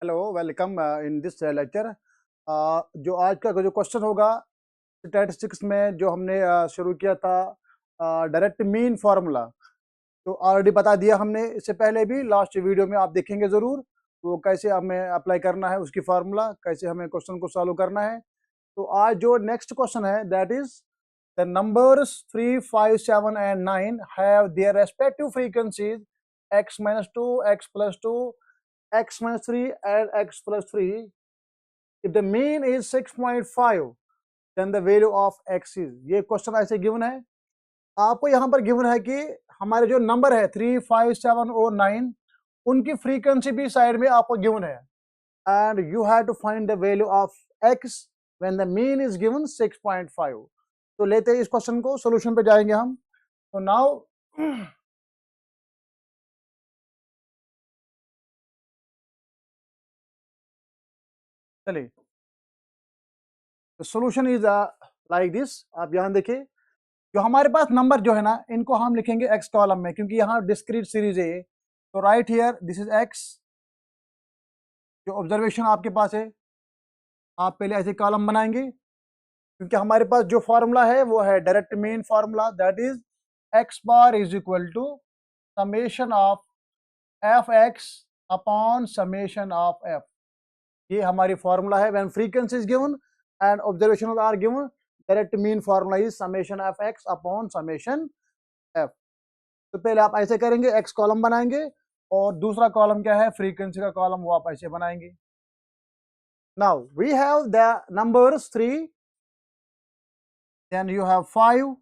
Hello, welcome in this lecture. जो आज का जो क्वेश्चन होगा स्टैटिस्टिक्स में, जो हमने शुरू किया था डायरेक्ट मीन फार्मूला, तो ऑलरेडी बता दिया हमने इससे पहले भी। लास्ट वीडियो में आप देखेंगे ज़रूर वो कैसे हमें अप्लाई करना है, उसकी फार्मूला कैसे हमें क्वेश्चन को सॉल्व करना है। तो आज जो नेक्स्ट क्वेश्चन है that is the numbers 3, 5, 7 and 9 have their respective frequencies x-2, x+2, x-3 and x+3. If the mean is 6.5 then the value of x is। ये क्वेश्चन ऐसे गिवन है, आपको यहाँ पर गिवन है कि हमारे जो नंबर है 3, 5, 7 और 9, उनकी फ्रीक्वेंसी भी साइड में आपको गिवन है and you have to find the value of x when the mean is given 6.5। तो लेते हैं इस क्वेश्चन को, सोल्यूशन पे जाएंगे हम। तो नाउ चलिए, सोल्यूशन इज लाइक दिस। आप यहाँ देखिए, जो हमारे पास नंबर जो है ना, इनको हम लिखेंगे एक्स कॉलम में, क्योंकि यहाँ डिस्क्रीट सीरीज है ये। तो right here this is x. जो ऑब्जर्वेशन आपके पास है, आप पहले ऐसे कॉलम बनाएंगे, क्योंकि हमारे पास जो फार्मूला है वो है direct mean formula, that is x bar is equal to summation of f x upon summation of f. ये हमारी फार्मूला है when frequency is given and observation are given. Direct mean formula is summation f x upon summation F. तो पहले आप ऐसे करेंगे, x column बनाएंगे और दूसरा कॉलम क्या है, फ्रीक्वेंसी का कॉलम, वो आप ऐसे बनाएंगे। Now we have the numbers 3, then you have 5,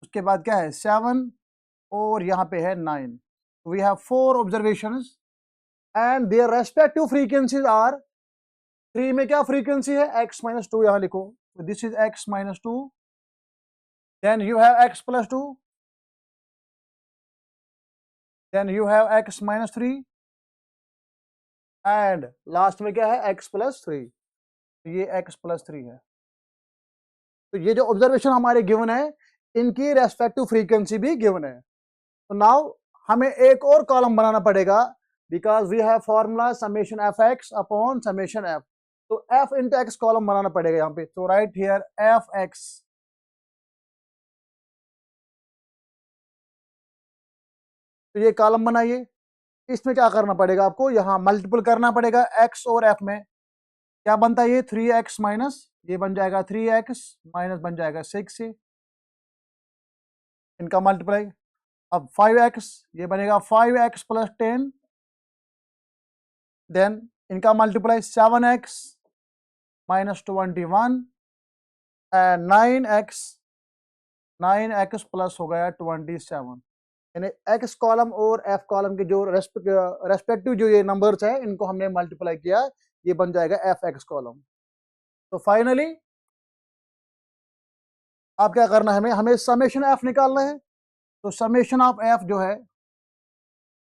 उसके बाद क्या है 7 और यहाँ पे है 9। We have 4 observations and their respective frequencies are. 3 में क्या फ्रीक्वेंसी है, x-2, यहाँ लिखो, this is x-2, then you have x+2, then you have x-3 and last में क्या है x+3। ये x+3 है। तो ये जो ऑब्जर्वेशन हमारे गिवन है, इनकी रेस्पेक्टिव फ्रीक्वेंसी भी गिवन है। तो नाउ हमें एक और कॉलम बनाना पड़ेगा, because we have formula summation f x upon summation F. तो एफ इंटू एक्स कॉलम बनाना पड़ेगा यहाँ पे। तो राइट हियर एफ एक्स। तो ये कॉलम बनाइए। इसमें क्या करना पड़ेगा आपको, यहाँ मल्टीपल करना पड़ेगा एक्स और एफ में। क्या बनता है ये 3x माइनस, ये बन जाएगा 3x माइनस बन जाएगा 6 से, इनका मल्टीप्लाई। अब 5x, ये बनेगा 5x प्लस 10, देन इनका multiply 7x minus 21 and 9x plus हो गया 27। यानी x कॉलम और f कॉलम के जो रेस्पेक्टिव जो ये नंबर्स है, इनको हमने मल्टीप्लाई किया, ये बन जाएगा एफ एक्स कॉलम। तो फाइनली आप क्या करना है, हमें हमें समेशन एफ निकालना है। तो समेशन ऑफ एफ जो है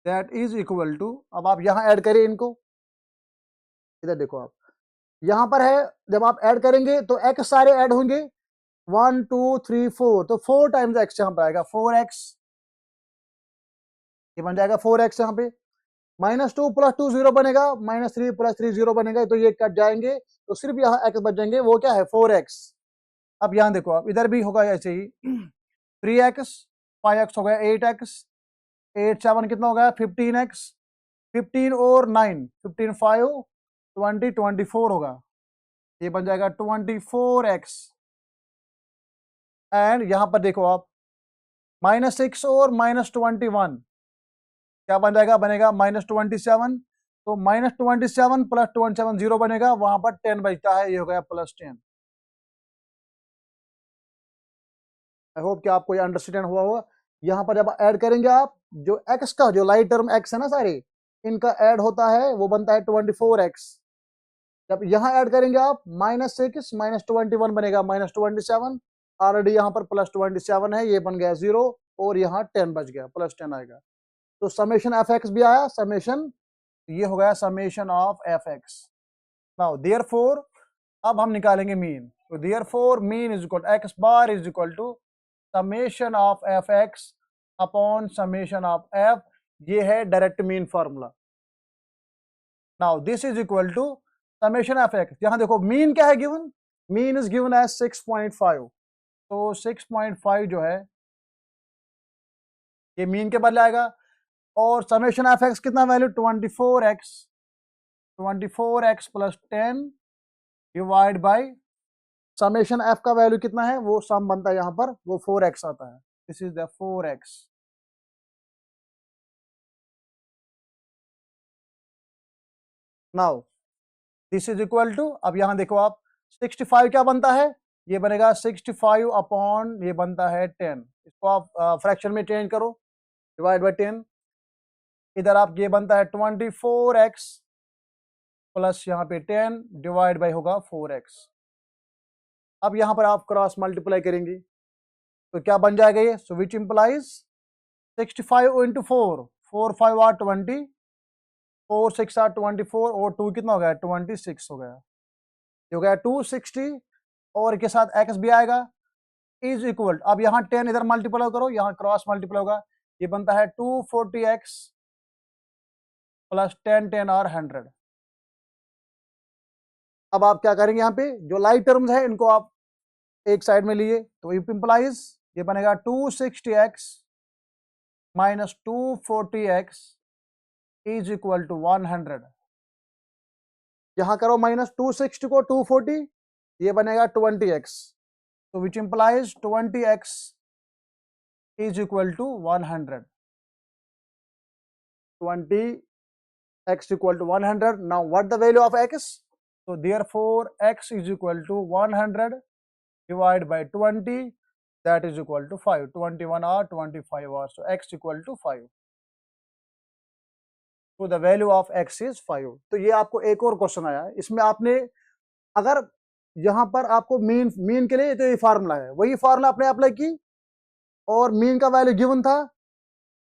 दैट इज इक्वल टू, अब आप यहां ऐड करिए इनको, इधर देखो आप, यहां पर है, जब आप ऐड करेंगे तो एक्स सारे ऐड होंगे, 1 2 3 4, तो 4 टाइम्स एक्स यहां पर आएगा, 4x, ये बन जाएगा 4x। यहाँ पे -2 + 2 0 बनेगा, -3 + 3 0 बनेगा, तो ये कट जाएंगे, तो सिर्फ यहाँ x बच जाएंगे, वो क्या है 4x। अब यहाँ देखो आप, इधर भी होगा ऐसे ही 3x, 5x हो गया 8x, 8 7 कितना हो गया 15x, 15 और 9, 15 5 20 24 होगा, ये बन जाएगा 24x। एंड यहां पर देखो आप, -6 और -21 क्या बन जाएगा, बनेगा -27। तो -27 + 27 0 बनेगा, वहां पर 10 बचता है, ये हो गया +10। आई होप कि आपको ये अंडरस्टैंड हुआ होगा। यहाँ पर जब ऐड करेंगे आप, जो x का जो लाइट टर्म x है ना सारे, इनका ऐड होता है, वो बनता है 24x। जब यहाँ ऐड करेंगे आप, -6 -21 बनेगा -27, ऑलरेडी यहाँ पर +27 है, ये बन गया 0 और यहाँ 10 बच गया, +10 आएगा। तो समेशन एफ एक्स भी आया, समेशन, ये हो गया summation of f x. Now therefore अब हम निकालेंगे मीन। तो therefore mean is equal x bar is equal to summation of f x upon summation of f. ये है direct mean formula. Now this is equal to summation f x. यहां देखो mean क्या है given, mean is given as 6.5, तो 6.5 जो है ये मीन के बदले आएगा, और समेशन एफ एक्स कितना value 24x, 24x plus 10 divide by summation F का वैल्यू कितना है, वो सम बनता है यहाँ पर, वो 4x आता है। This is the 4x। Now this is equal to, अब यहां देखो आप 65 क्या बनता है, ये बनेगा 65 अपॉन ये बनता है 10, इसको आप फ्रैक्शन में चेंज करो, डिवाइड बाई 10, इधर आप ये बनता है 24x प्लस यहाँ पे 10 डिवाइड बाई होगा 4x। अब यहां पर आप क्रॉस मल्टीप्लाई करेंगे तो क्या बन जाएगा ये, so which implies 65 into 4, 4 5 are 20, 4 6 are 24, और 2 कितना हो गया 26 हो गया, ये हो गया 260, और के साथ x भी आएगा, इज इक्वल, अब यहाँ 10 इधर मल्टीप्लाई करो, यहाँ क्रॉस मल्टीप्लाई होगा, ये बनता है 240x प्लस 10 10 और 100। अब आप क्या करेंगे, यहाँ पे जो लाइट टर्म्स है इनको आप एक साइड में लिए, तो इट इंप्लाइज ये बनेगा 260x minus 240x is equal to 100। यहां करो माइनस 260 को 240, ये बनेगा 20x, तो which implies 20x is equal to 100, 20x equal to 100। Now what the value of x, so therefore x is equal to 100 divided by 20, that is equal to 5, 21 or 25 or, so x equal to 5, so the value of x is 5। तो ये आपको एक और question आया, इसमें आपने अगर यहाँ पर आपको मीन के लिए तो ये फार्मूला है, वही फार्मूला आपने अप्लाई की, और मीन का वैल्यू गिवन था,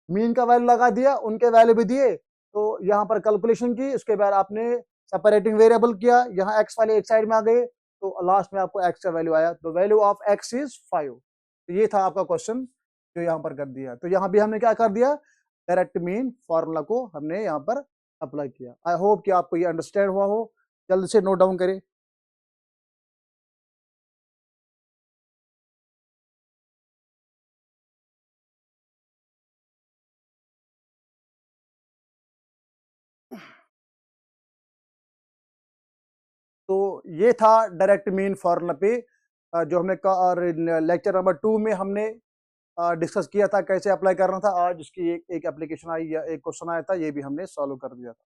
मीन का वैल्यू लगा दिया, उनके वैल्यू भी दिए, तो यहाँ पर कैलकुलेशन की, उसके बाद आपने सेपरेटिंग वेरिएबल किया, यहाँ एक्स वाले एक साइड में आ गए, तो लास्ट में आपको एक्स का वैल्यू आया, तो वैल्यू ऑफ एक्स इज 5। तो ये था आपका क्वेश्चन जो यहाँ पर कर दिया। तो यहाँ भी हमने क्या कर दिया, डायरेक्ट मीन फॉर्मूला को हमने यहाँ पर अप्लाई किया। आई होप कि आपको ये अंडरस्टैंड हुआ हो, जल्द से नोट डाउन करें। तो ये था डायरेक्ट मीन फॉर्मूला पे जो हमने लेक्चर नंबर 2 में हमने डिस्कस किया था कैसे अप्लाई करना था। आज इसकी एक एप्लीकेशन आई या एक क्वेश्चन आया था, ये भी हमने सॉल्व कर दिया था।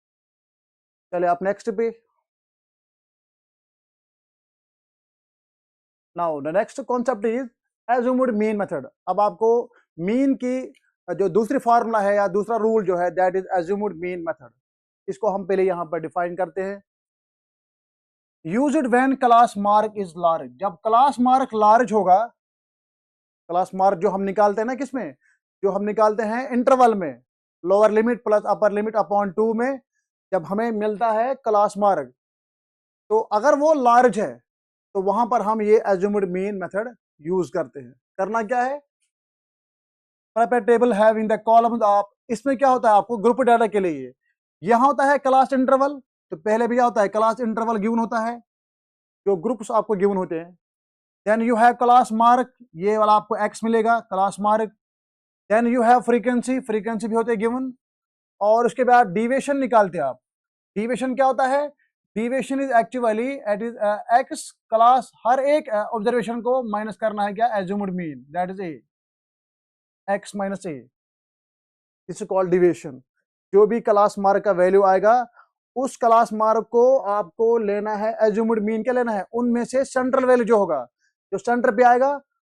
चलिए आप नेक्स्ट पे। Now the next concept is assumed mean method. अब आपको मीन की जो दूसरी फार्मूला है या दूसरा रूल जो है, that is assumed mean method. इसको हम पहले यहाँ पर डिफाइन करते हैं। Use it when class mark is large. जब क्लास मार्क लार्ज होगा, क्लास मार्क जो हम निकालते हैं ना, किसमें, जो हम निकालते हैं इंटरवल में, lower limit plus upper limit upon 2 में, जब हमें मिलता है क्लास मार्क, तो अगर वो लार्ज है तो वहां पर हम ये एज्यूम्ड मीन मेथड यूज करते हैं। करना क्या है, table have in the columns of, इसमें क्या होता है आपको ग्रुप डाटा के लिए यहां होता है क्लास इंटरवल, तो पहले भी क्या होता है क्लास इंटरवल गिवन होता है, जो ग्रुप्स आपको गिवन होते हैं। Then you have class mark, ये वाला आपको एक्स मिलेगा class mark. Then you have frequency, frequency भी होते हैं गिवन, और उसके बाद डिविएशन निकालते हैं आप। डिविएशन क्या होता है, deviation is actually it is X class, हर एक ऑब्जर्वेशन को माइनस करना है क्या, assumed mean, that is A X minus A, this is called deviation. जो भी क्लास मार्क का वैल्यू आएगा, उस क्लास मार्क को आपको लेना है एज्यूम्ड मीन, क्या लेना है, उनमें से सेंट्रल वैल्यू जो होगा, जो सेंटर पे आएगा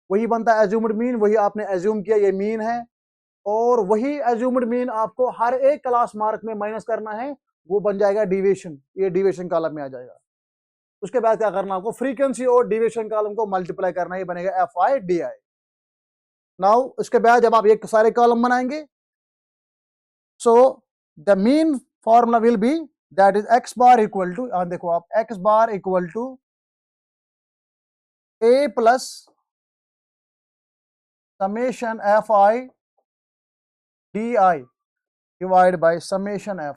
वही बनता है एज्यूम्ड मीन, वही आपने एज्यूम किया ये मीन है, और वही एज्यूम्ड मीन आपको हर एक क्लास मार्क में माइनस करना है, वो बन जाएगा डिविएशन, ये डिविएशन कॉलम में आ जाएगा। उसके बाद क्या करना, आपको फ्रीक्वेंसी और डिविएशन कॉलम को मल्टीप्लाई करना है, ये बनेगा f i d i. Now उसके बाद जब आप ये सारे कॉलम बनाएंगे, so the mean formula will be that is x bar equal to, देखो आप x bar equal to A plus summation f i d i divide by summation F.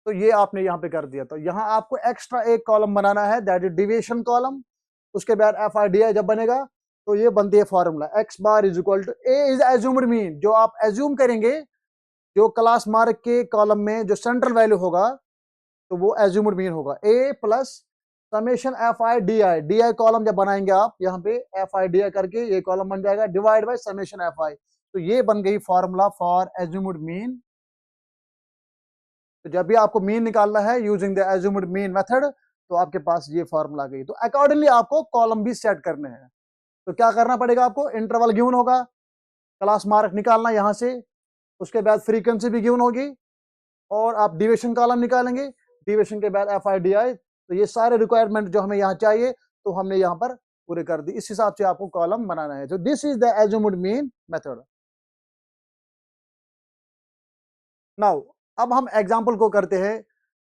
तो ये आपने यहाँ पे कर दिया। तो यहाँ आपको एक्स्ट्रा एक कॉलम बनाना है, दैट इज डिविएशन कॉलम। उसके बाद FIDI जब बनेगा तो ये बनती है formula, x bar is equal to a is assumed mean, जो आप एज्यूम करेंगे जो क्लास मार्क के कॉलम में जो सेंट्रल वैल्यू होगा तो वो एज्यूम्ड मीन होगा, A plus summation FIDI। DI column जब बनाएंगे आप यहाँ पे FIDI करके ये कॉलम बन जाएगा, डिवाइड बाय समेशन FI। तो ये बन गई फॉर्मूला फॉर एज्यूम्ड मीन। तो जब भी आपको मीन निकालना है using the assumed mean method, तो आपके पास ये फॉर्मूला आ गई। तो अकॉर्डिंगली आपको कॉलम भी सेट करने हैं। तो क्या करना पड़ेगा आपको, इंटरवल गिवन होगा, क्लास मार्क निकालना यहाँ से, उसके बाद फ्रीक्वेंसी भी गिवन होगी, और आप डिविएशन कॉलम निकालेंगे, डिविएशन के बाद FIDI। तो ये सारे रिक्वायरमेंट जो हमें यहाँ चाहिए तो हमने यहाँ पर पूरे कर दी। इस हिसाब से आपको कॉलम बनाना है। तो this is the assumed mean method. Now अब हम एग्जाम्पल को करते हैं,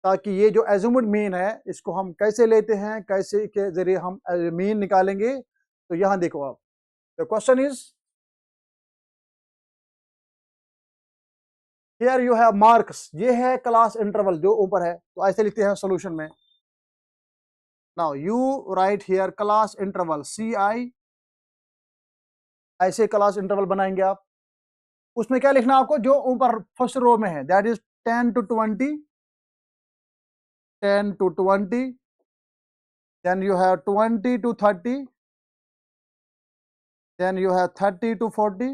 ताकि ये जो एज्यूम्ड मीन है इसको हम कैसे लेते हैं, कैसे के जरिए हम मीन निकालेंगे। तो यहाँ देखो आप, the question is here you have marks, ये है क्लास इंटरवल जो ऊपर है, तो ऐसे लिखते हैं सॉल्यूशन में। Now you right here class interval CI, ऐसे क्लास इंटरवल बनाएंगे आप। उसमें क्या लिखना आपको, जो ऊपर फर्स्ट रो में है, that is 10 to 20, 10 to 20, then you have 20 to 30, then you have 30 to 40,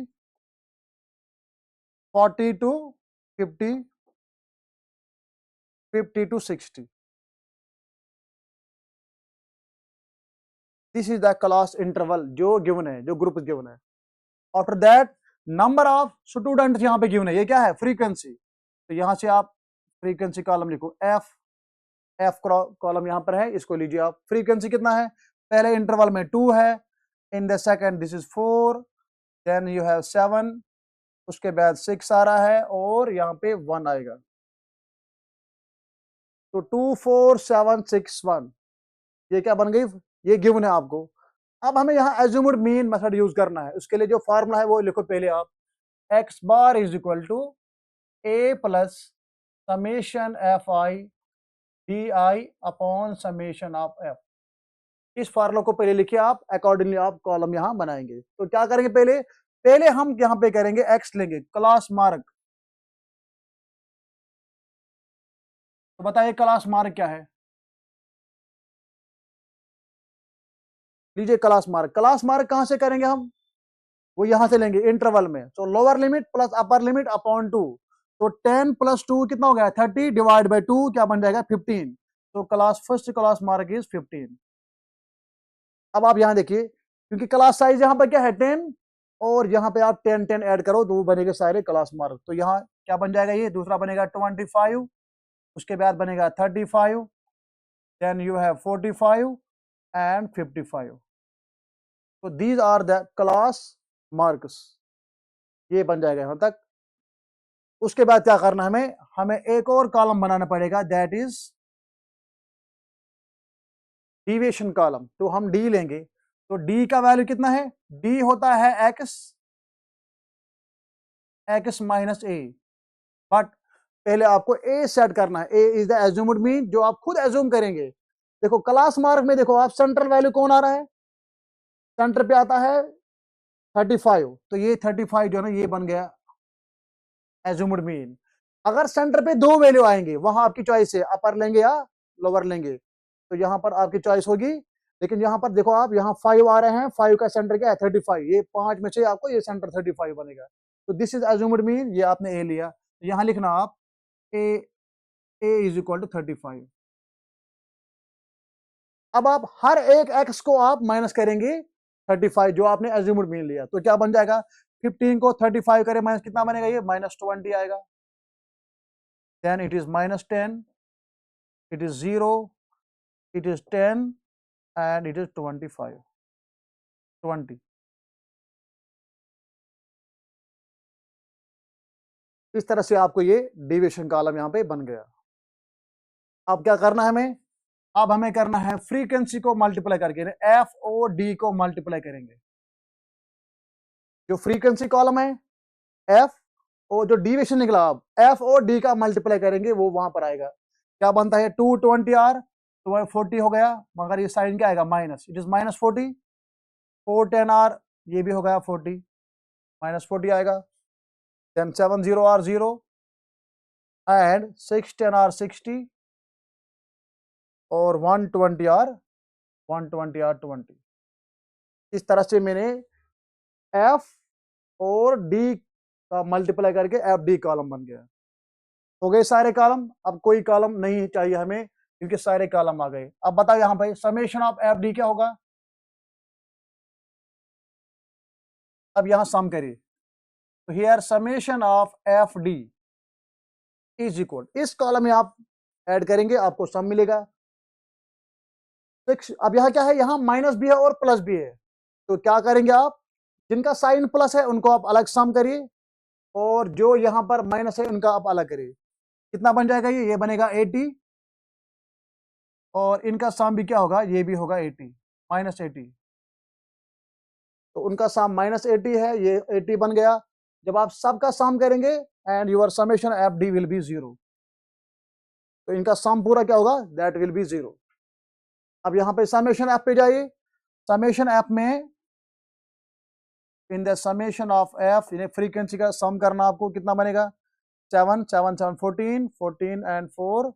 40 to 50, 50 to 60। This is the class interval जो गिवन है, जो ग्रुप गिवन है। After that number of student यहाँ पे गिवन है, ये क्या है, फ्रीक्वेंसी। तो यहाँ से आप फ्रीक्वेंसी कॉलम लिखो, एफ कॉलम यहाँ पर है, इसको लीजिए आप। फ्रीक्वेंसी कितना है, पहले इंटरवल में 2 है, in the second this is 4, then you have 7, उसके बाद 6 आ रहा है, और यहाँ पे 1 आएगा। तो 2 4 7 6 1, ये क्या बन गई, ये गिवन है आपको। अब हमें यहाँ एज्यूम्ड मीन मेथड यूज करना है। उसके लिए जो फॉर्मूला है वो लिखो पहले आप, x bar is equal to a plus summation FIDI upon summation of f। इस फॉर्मूला को पहले लिखिए आप, अकॉर्डिंगली आप कॉलम यहाँ बनाएंगे। तो क्या करेंगे, पहले हम यहाँ पे करेंगे x लेंगे, क्लास मार्क। तो बताइए क्लास मार्क क्या है, लीजिए क्लास मार्क। क्लास मार्क कहां से करेंगे हम, वो यहां से लेंगे इंटरवल में। तो lower limit plus upper limit upon 2। तो 10 प्लस 2 कितना हो गया, 30, डिवाइड बाई 2 क्या बन जाएगा, 15। तो class first class mark is 15। अब आप यहां देखिए, क्योंकि क्लास साइज यहाँ पर क्या है 10, और यहाँ पे आप 10 10 ऐड करो तो वो बनेगा सारे क्लास मार्क। तो यहाँ क्या बन जाएगा, ये दूसरा बनेगा 25, उसके बाद बनेगा 35, देन यू हैव 45 एंड 55। तो these are the class marks, ये बन जाएगा यहां तक। उसके बाद क्या करना है, हमें एक और कॉलम बनाना पड़ेगा, दैट इज डिविएशन कॉलम। तो हम डी लेंगे। तो डी का वैल्यू कितना है, डी होता है एक्स माइनस ए। बट पहले आपको ए सेट करना है, ए इज द एज्यूम्ड मीन, जो आप खुद एज्यूम करेंगे। देखो क्लास मार्क में देखो आप, सेंट्रल वैल्यू कौन आ रहा है, सेंटर पे आता है 35। तो ये 35 जो है ना, ये बन गया एज्यूम्ड मीन। अगर सेंटर पे 2 वैल्यू आएंगे, वहां आपकी चॉइस है, अपर लेंगे या लोअर लेंगे, तो यहां पर आपकी चॉइस होगी। लेकिन यहां पर देखो आप, यहाँ 5 आ रहे हैं, 5 का सेंटर क्या है 35, ये 5 में से आपको ये सेंटर 35 बनेगा। तो दिस इज एज्यूम्ड मीन, ये आपने ए लिया। तो यहां लिखना आप ए, ए इज इक्वल टू 35। अब आप हर एक एक्स को आप माइनस करेंगे 35 जो आपने एज्यूम्ड मीन लिया। तो क्या बन जाएगा, 15 को 35 करें माइनस कितना बनेगा, ये -20 आएगा। then it is -10, it is 0, it is 10 and it is 25, 20। इस तरह से आपको ये डिविएशन कॉलम यहाँ पे बन गया। अब क्या करना है हमें, अब हमें करना है फ्रीक्वेंसी को मल्टीप्लाई करके, एफ ओ डी को मल्टीप्लाई करेंगे। जो फ्रीक्वेंसी कॉलम है एफ, और जो डिविएशन निकला, आप एफ ओ डी का मल्टीप्लाई करेंगे वो वहां पर आएगा। क्या बनता है 220R, तो 40 हो गया, मगर ये साइन क्या आएगा माइनस, इट इज -40। 410R ये भी हो गया 40, -40 आएगा। देन 70R 0 एंड 610R 60 और 120R 20। इस तरह से मैंने एफ और डी का मल्टीप्लाई करके एफ डी कॉलम बन गया। हो गए सारे कॉलम, अब कोई कॉलम नहीं चाहिए हमें क्योंकि सारे कॉलम आ गए। अब बताओ यहाँ पे समेशन ऑफ एफ डी क्या होगा। अब यहां सम करिए, तो here summation of F D is equal, इस कॉलम में आप ऐड करेंगे आपको सम मिलेगा 6। अब यहाँ क्या है, यहाँ माइनस भी है और प्लस भी है, तो क्या करेंगे आप, जिनका साइन प्लस है उनको आप अलग सम करिए और जो यहाँ पर माइनस है उनका आप अलग करिए। कितना बन जाएगा, ये बनेगा 80 और इनका सम भी क्या होगा, ये भी होगा 80 -80, तो उनका सम -80 है, ये 80 बन गया। जब आप सबका सम करेंगे and your summation F D will be 0, तो इनका सम पूरा क्या होगा, दैट विल बी 0। अब यहाँ पे समेशन एफ पे जाइए, समेशन एफ में in the summation of F frequency का सम करना आपको, कितना बनेगा 7 7 7 14 14 एंड 4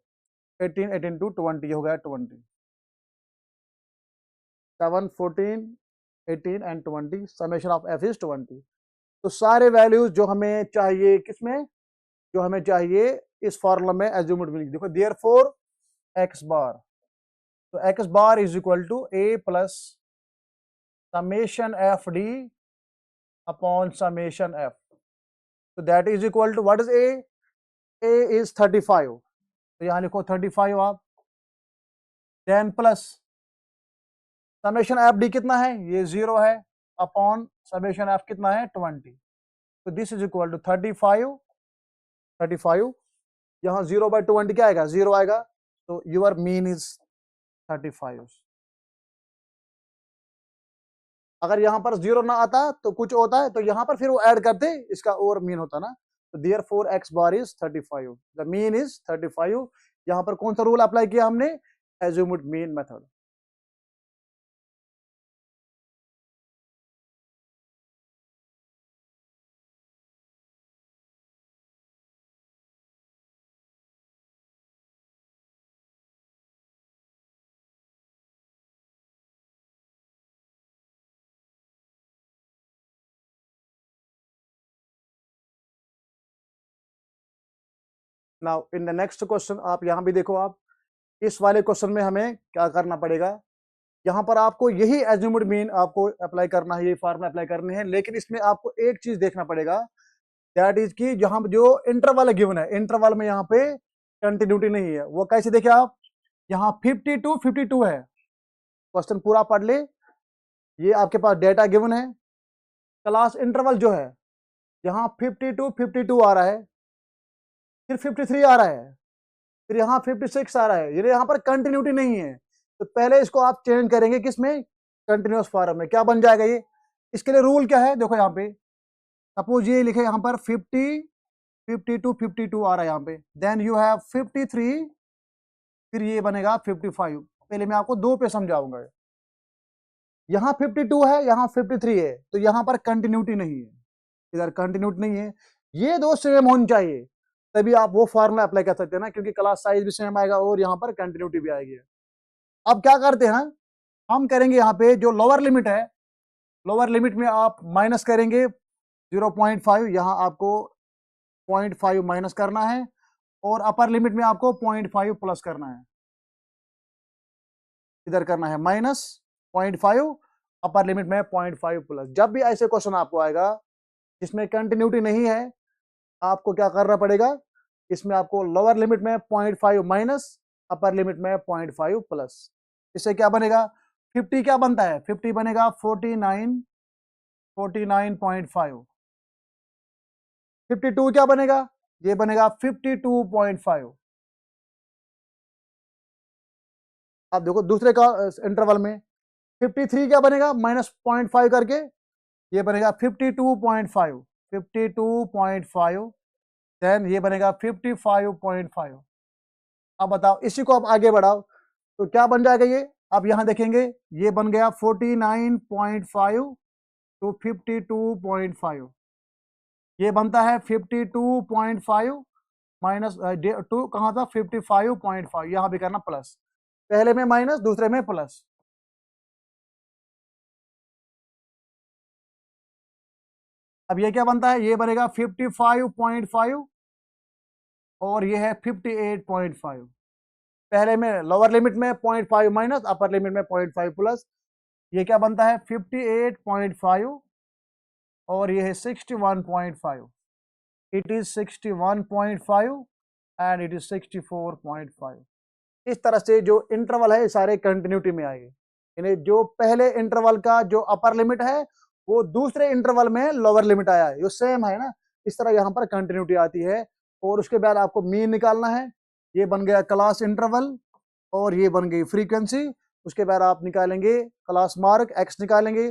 18 18 टू 20 हो गया 20, 7 14 18 and 20, summation of F is 20। तो सारे वैल्यूज जो हमें चाहिए किसमें, जो हमें चाहिए इस फॉर्मूला में एज्यूम्ड मिलेगी। देखो देयरफॉर एक्स बार, तो X bar is equal to A plus summation F D upon summation F, तो that is equal to what is A is 35, तो यहां लिखो 35 आप, then plus summation F D कितना है, ये 0 है, अपॉन समेशन एफ कितना है 20, तो दिस इज इक्वल टू 35 यहाँ 0/20 क्या आएगा, 0 आएगा, तो योर मीन इज 35। अगर यहाँ पर 0 ना आता तो कुछ होता है, तो यहाँ पर फिर वो ऐड करते, इसका और मीन होता ना, तो therefore X bar is 35, the mean is 35। यहाँ पर कौन सा रूल अप्लाई किया हमने, assumed mean method. Now in the next question, आप यहाँ भी देखो, आप इस वाले क्वेश्चन में हमें क्या करना पड़ेगा, यहाँ पर आपको यही एज्यूम्ड मीन आपको अप्लाई करना है, ये फार्मूला अप्लाई करने हैं, लेकिन इसमें आपको एक चीज देखना पड़ेगा, दैट इज कि जहां जो इंटरवल गिवन है, इंटरवल में यहाँ पे कंटिन्यूटी नहीं है। वो कैसे देखे आप, यहाँ 52 52 है, क्वेश्चन पूरा पढ़ ले, ये आपके पास डेटा गिवन है, क्लास इंटरवल जो है यहाँ 52 52 आ रहा है, फिर 53 आ रहा है, फिर यहाँ 56 आ रहा है, ये यहाँ पर कंटिन्यूटी नहीं है, तो पहले इसको आप चेंज करेंगे किसमें, कंटिन्यूअस फॉर्म में। क्या बन जाएगा ये, इसके लिए रूल क्या है, देखो यहाँ पे सपोज ये लिखे यहाँ पर 50 52 52 आ रहा है यहाँ पे, देन यू हैव 53, फिर ये बनेगा 55। पहले मैं आपको दो पे समझाऊंगा, यहाँ 52 है, यहाँ 53 है, तो यहाँ पर कंटिन्यूटी नहीं है, इधर कंटिन्यूटी नहीं है, ये दो सेम होनी चाहिए, तभी आप वो फॉर्मूला अप्लाई कर सकते हैं ना, क्योंकि क्लास साइज भी सेम आएगा और यहाँ पर कंटिन्यूटी भी आएगी। अब क्या करते हैं, हम करेंगे यहाँ पे जो लोअर लिमिट है, लोअर लिमिट में आप माइनस करेंगे 0.5, यहाँ आपको 0.5 माइनस करना है, और अपर लिमिट में आपको 0.5 प्लस करना है, इधर करना है -0.5, अपर लिमिट में 0.5 प्लस। जब भी ऐसे क्वेश्चन आपको आएगा जिसमें कंटिन्यूटी नहीं है, आपको क्या करना पड़ेगा, इसमें आपको लोअर लिमिट में 0.5 माइनस, अपर लिमिट में 0.5 प्लस। इससे क्या बनेगा, 50 क्या बनता है, 50 बनेगा 49.5, 52 क्या बनेगा, ये बनेगा 52.5। आप देखो दूसरे का इंटरवल में 53 क्या बनेगा, -0.5 करके ये बनेगा 52.5, 52.5, देन ये बनेगा 55.5। अब बताओ इसी को आप आगे बढ़ाओ तो क्या बन जाएगा ये, आप यहाँ देखेंगे ये बन गया 49.5 टू 52.5, ये बनता है 52.5 माइनस टू कहाँ था 55.5, यहाँ भी करना प्लस, पहले में माइनस दूसरे में प्लस। अब ये क्या बनता है, ये बनेगा 55.5 और ये है 58.5, पहले में लोअर लिमिट में 0.5 माइनस अपर लिमिट में 0.5 प्लस, ये क्या बनता है 58.5 और ये है 61.5, it is 61.5 and it is 64.5। इस तरह से जो इंटरवल है सारे कंटिन्यूटी में आएंगे, यानी जो पहले इंटरवल का जो अपर लिमिट है वो दूसरे इंटरवल में लोअर लिमिट आया है, ये सेम है ना, इस तरह यहाँ पर कंटिन्यूटी आती है। और उसके बाद आपको मीन निकालना है, ये बन गया क्लास इंटरवल और ये बन गई फ्रीक्वेंसी, उसके बाद आप निकालेंगे क्लास मार्क एक्स निकालेंगे,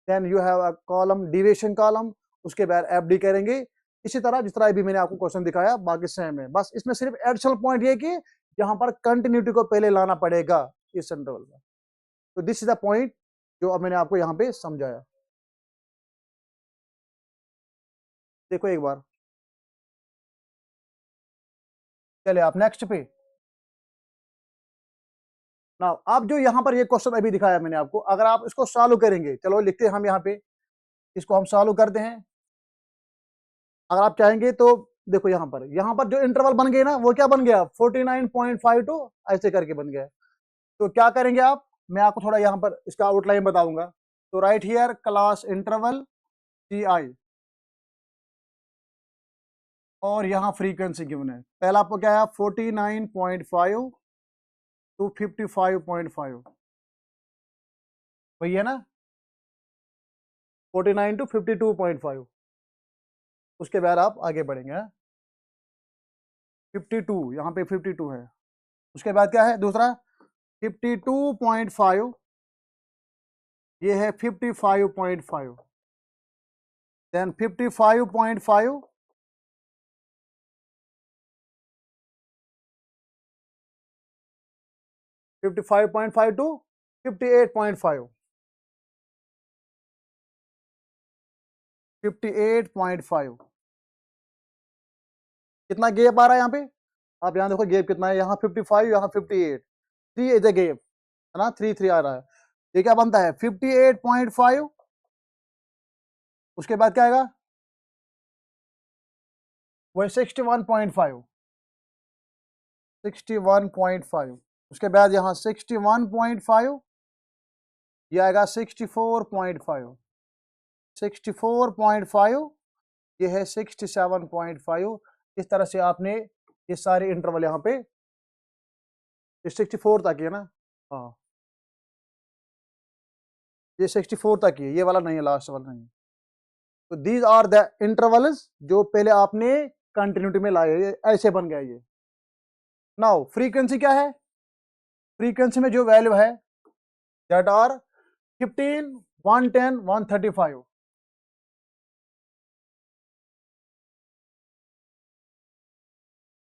then you have a column deviation column, उसके बाद एफडी करेंगे, इसी तरह जिस तरह अभी मैंने आपको क्वेश्चन दिखाया बाकी सेम है, बस इसमें सिर्फ एडिशनल पॉइंट ये कि यहाँ पर कंटिन्यूटी को पहले लाना पड़ेगा इस इंटरवल में। तो दिस इज द पॉइंट जो अब मैंने आपको यहाँ पे समझाया। देखो एक बार, चले आप नेक्स्ट पे ना। अब जो यहाँ पर ये क्वेश्चन अभी दिखाया मैंने आपको, अगर आप इसको सॉल्व करेंगे, चलो लिखते हैं हम यहाँ पे, इसको हम सॉल्व करते हैं। अगर आप चाहेंगे तो देखो यहाँ पर जो इंटरवल बन गए ना वो क्या बन गया 49.5 टू ऐसे करके बन गया। तो क्या करेंगे आप, मैं आपको थोड़ा यहाँ पर इसका आउटलाइन बताऊंगा। तो राइट हियर क्लास इंटरवल सी आई और यहाँ फ्रीक्वेंसी गिवन है, पहला आपको क्या है 49.5 टू 55.5, वही है ना 49 टू 52.5। उसके बाद आप आगे बढ़ेंगे 52, यहाँ पे 52 है, उसके बाद क्या है दूसरा 52.5, ये है 55.5, देन 55.5, 55.5 टू 58.5, 58.5, कितना गैप आ रहा है यहाँ पे, आप यहाँ देखो गैप कितना है, यहाँ 55 यहाँ 58, 3 इज अ गैप है ना, 3 आ रहा है, ये क्या बनता है 58.5, उसके बाद क्या आएगा वो 61.5, 61.5, उसके बाद यहाँ 61.5, ये आएगा 64.5, 64.5, ये है 67.5। इस तरह से आपने ये सारे इंटरवल यहाँ पे 64 तक है ना, हाँ ये 64 तक ही है, ये वाला नहीं है, लास्ट वाला नहीं है। तो दीज आर द इंटरवल्स जो पहले आपने कंटिन्यूटी में लाए, ये ऐसे बन गया ये। नाउ फ्रीक्वेंसी क्या है, फ्रीक्वेंसी में जो वैल्यू है दैट आर 15, 110, 135,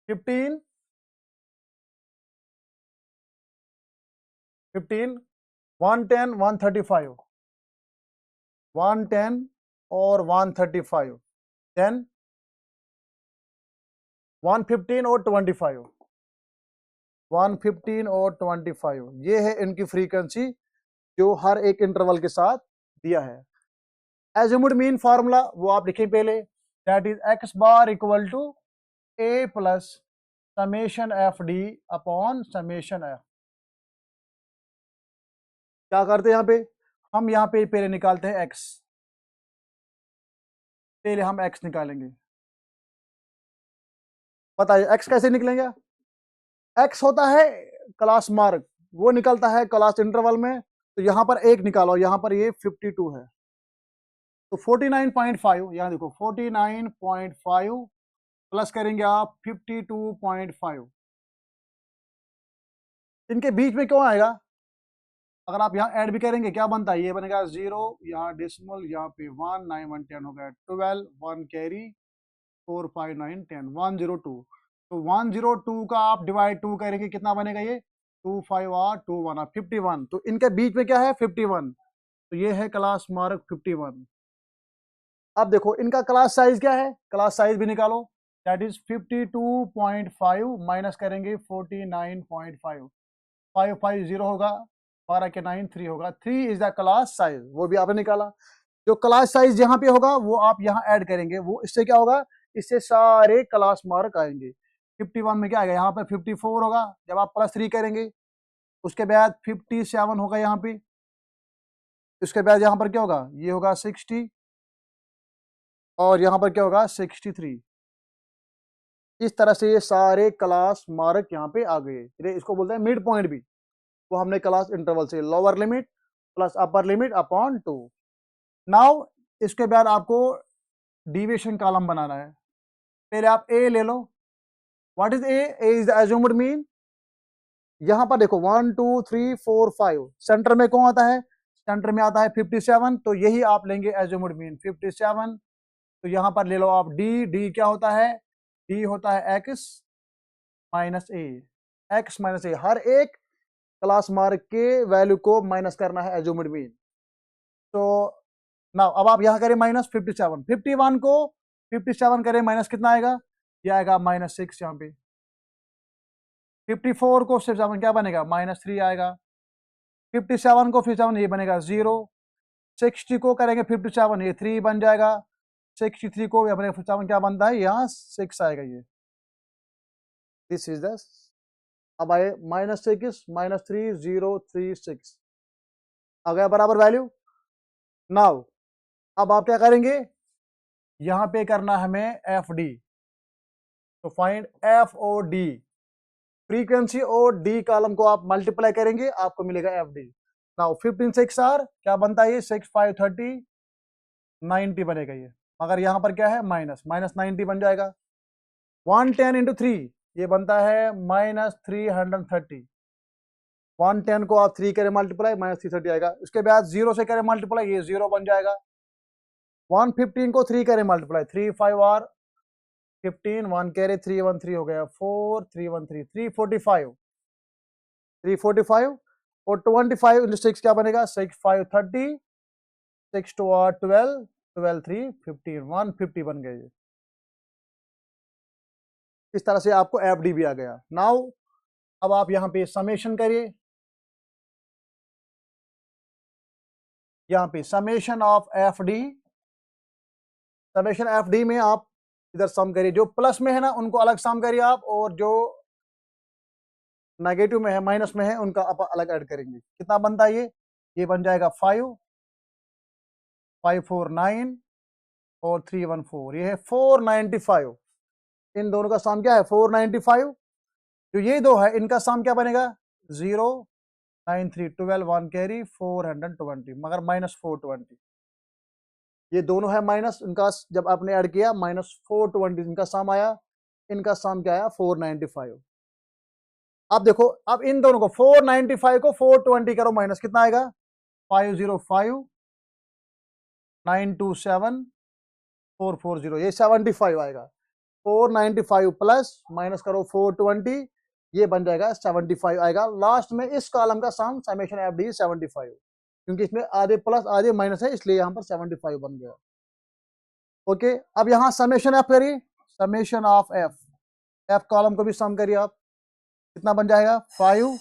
15, 15, 110, 135, 110 और 135, देन 115 और 25, 115 और 25, ये है इनकी फ्रीक्वेंसी जो हर एक इंटरवल के साथ दिया है। एज्यूम्ड मीन फार्मूला वो आप लिखें पहले, that is x bar equal to A plus summation F D upon summation f. क्या करते हैं यहाँ पे, हम यहाँ पे पहले निकालते हैं एक्स, पहले हम एक्स निकालेंगे, बताइए एक्स कैसे निकलेंगे। एक्स होता है क्लास मार्क, वो निकलता है क्लास इंटरवल में, तो यहाँ पर एक निकालो, यहाँ पर ये 52 है, तो 49.5, यहाँ देखो 49.5 प्लस करेंगे आप 52.5, इनके बीच में क्यों आएगा, अगर आप यहाँ ऐड भी करेंगे क्या बनता है, ये बनेगा 0, यहाँ डेसिमल, यहाँ पे 1, 9, 1, 10 हो गया 12, 1 कैरी 4, 5, 9, 10, 102, तो 102 का आप डिवाइड 2 करेंगे, कितना बनेगा ये? 2 5 और 2 1 और 51। तो इनके बीच में क्या है? 51। तो ये है क्लास मार्क 51। अब देखो इनका क्लास साइज क्या है, क्लास साइज भी निकालो। दैट इज 52.5 माइनस करेंगे 49.5। 5 5 0 होगा, 12 के 9 3 होगा। 3 इज द क्लास साइज, वो भी आपने निकाला। जो क्लास साइज यहाँ पे होगा वो आप यहाँ ऐड करेंगे, वो इससे क्या होगा? इससे सारे क्लास मार्क आएंगे। 51 में क्या आएगा? यहाँ पे 54 होगा जब आप +3 करेंगे। उसके बाद 57 होगा यहाँ पे। उसके बाद यहाँ पर क्या होगा? ये होगा 60 और यहाँ पर क्या होगा? 63। इस तरह से ये सारे क्लास मार्क यहाँ पे आ गए। फिर इसको बोलते हैं मिड पॉइंट भी। वो हमने क्लास इंटरवल से lower limit plus upper limit upon 2। Now इसके बाद आपको डिविएशन कॉलम बनाना है। पहले आप ए ले लो। What is A? A is the assumed mean. यहां पर देखो 1 2 3 4 5, सेंटर में कौन आता है? सेंटर में आता है 57। तो यही आप लेंगे एज्यूम्ड मीन 57। तो यहां पर ले लो आप डी। डी क्या होता है? डी होता है एक्स माइनस ए। एक्स माइनस ए, हर एक क्लास मार्क के वैल्यू को माइनस करना है एज्यूम्ड मीन। तो ना अब आप यहां करें माइनस 57। 51 को 57 करें माइनस कितना आएगा? ये आएगा -6 यहाँ पे। 54 को 57 क्या बनेगा? -3 आएगा। 57 को 57 ये बनेगा 0। 60 को करेंगे 57 ये 3 बन जाएगा। 63 को अपने 57 क्या बनता है? यहाँ 6 आएगा ये। दिस इज द, अब आए -6 -3 0 3 6 आ गया बराबर वैल्यू। नाउ अब आप क्या करेंगे? यहां पे करना हमें एफ डी। तो find f o d. Frequency और डी कॉलम को आप मल्टीप्लाई करेंगे, आपको मिलेगा एफ डी। नाउ 15 6 आर क्या बनता है? ये 6 5 30 90 बनेगा ये। मगर यहाँ पर क्या है? माइनस माइनस 90 बन जाएगा। 110 इंटू 3 ये बनता है -330। 110 को आप 3 करें मल्टीप्लाई -330 आएगा। उसके बाद 0 से करें मल्टीप्लाई, ये 0 बन जाएगा। 115 को 3 करें मल्टीप्लाई, 3 5 आर 15 1 कैरे 3 1 3 हो गया 4 3 1 3 345 345 और 25 इंटू 6 क्या बनेगा? 6 5 30 6 2 आर 12 12 3 15 150 बन गए। इस तरह से आपको एफ डी भी आ गया। नाउ अब आप यहाँ पे समेशन करिए। यहाँ पे summation of F D, summation F D में आप इधर सम करिए। जो प्लस में है ना उनको अलग सम करिए आप, और जो नेगेटिव में है माइनस में है उनका आप अलग ऐड करेंगे। कितना बनता है ये बन जाएगा 5 5 4 9 और 3 1 4, ये है 495। इन दोनों का सम क्या है? 495। जो ये दो है इनका सम क्या बनेगा? 0 9 3 12 1 कैरी 420, मगर -420। ये दोनों है माइनस, इनका जब आपने ऐड किया -420 इनका सम आया। इनका सम क्या आया? 495। अब देखो, अब इन दोनों को 495 को 420 करो माइनस, कितना आएगा? 505 927 440, ये 75 आएगा। 495 प्लस माइनस करो 420, ये बन जाएगा 75 आएगा। लास्ट में इस कॉलम का सम समेशन एफ डी 75, क्योंकि इसमें आधे प्लस आधे माइनस है, इसलिए यहां पर 75 बन गया। ओके, अब यहां समेशन एफ करिए, summation of F. F column को भी सम करिए आप, कितना बन जाएगा? 5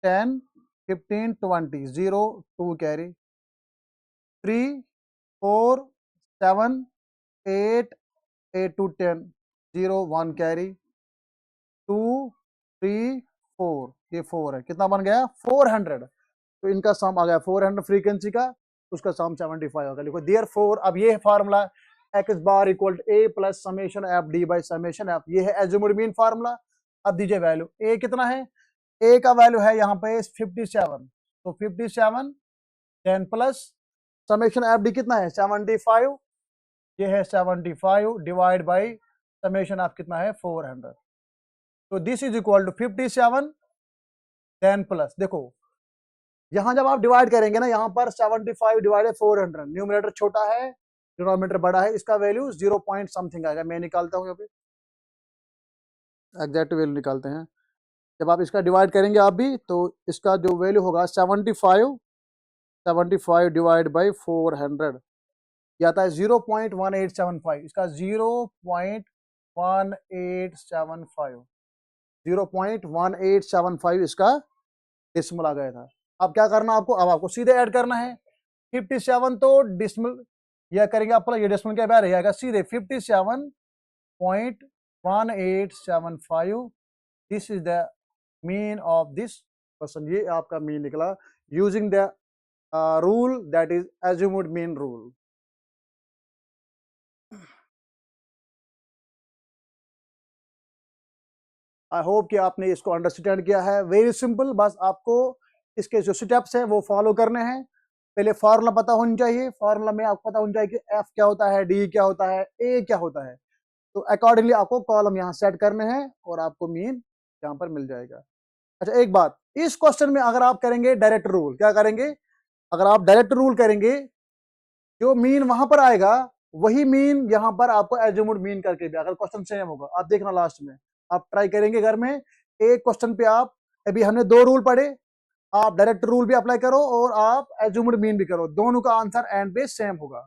10 15 20 0 2 कैरी 3 4 7 8 8 to 10 0 1 कैरी 2 3 4, ये 4 है। कितना बन गया? 400। तो इनका सम आ गया 400 फ्रीक्वेंसी का, उसका सम 75 होगा। लिखो देयर फोर। अब ये formula x bar equal a plus summation F d by summation f, ये है एज्यूम्ड मीन फार्मूला। अब दीजिए वैल्यू। ए कितना है? ए का वैल्यू है यहाँ पे 57। तो 57 10 प्लस समेशन एफ डी कितना है? 75। ये है 75 डिवाइड बाई समेशन ऑफ कितना है? 400। तो this is equal to 57 10 plus, देखो यहां जब आप डिवाइड करेंगे ना, यहां पर 75 डिवाइड 400, न्यूमरेटर छोटा है डिनोमिनेटर बड़ा है, इसका वैल्यू 0 पॉइंट समथिंग आएगा। मैं निकालता हूं यहाँ पे एग्जैक्ट वैल्यू निकालते हैं। जब आप इसका डिवाइड करेंगे आप भी, तो इसका जो वैल्यू होगा 75 डिवाइड बाई 400, ये आता है 0.1875। इसका 0.1875, 0.1875 इसका डिसमल आ गया था। अब क्या करना आपको, अब आपको सीधे ऐड करना है 57, तो डिसमल यह करेंगे आप, ये डिसमल क्या बाहर रहेगा, सीधे 57.1875, this is the mean of this question. ये आपका मीन निकला using the rule that is assumed mean rule. I hope कि आपने इसको अंडरस्टैंड किया है। वेरी सिंपल, बस आपको इसके जो स्टेप्स हैं वो फॉलो करने हैं। पहले फार्मूला पता होनी चाहिए, फार्मूला में आपको पता होना चाहिए कि एफ क्या होता है, डी क्या होता है, ए क्या होता है। तो अकॉर्डिंगली आपको कॉलम यहाँ सेट करने हैं और आपको मीन यहाँ पर मिल जाएगा। अच्छा एक बात, इस क्वेश्चन में अगर आप करेंगे डायरेक्ट रूल, क्या करेंगे, अगर आप डायरेक्ट रूल करेंगे, जो मीन वहां पर आएगा वही मीन यहाँ पर आपको एज्यूम्ड मीन करके भी, अगर क्वेश्चन सेम होगा, आप देखना लास्ट में, आप ट्राई करेंगे घर में, एक क्वेश्चन पे आप, अभी हमने 2 रूल पढ़े, आप डायरेक्ट रूल भी अप्लाई करो और आप एज्यूम्ड मीन भी करो, दोनों का आंसर एंड पे सेम होगा।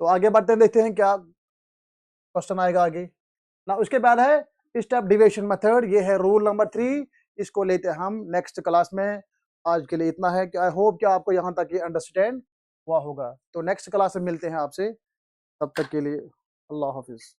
तो आगे बढ़ते हैं, देखते हैं क्या क्वेश्चन आएगा आगे ना। उसके बाद है स्टेप डिविजन मेथड, ये है रूल नंबर 3, इसको लेते हैं हम नेक्स्ट क्लास में। आज के लिए इतना है कि आई होप कि आपको यहाँ तक ये अंडरस्टैंड हुआ होगा। तो नेक्स्ट क्लास में मिलते हैं आपसे, तब तक के लिए अल्लाह हाफिज।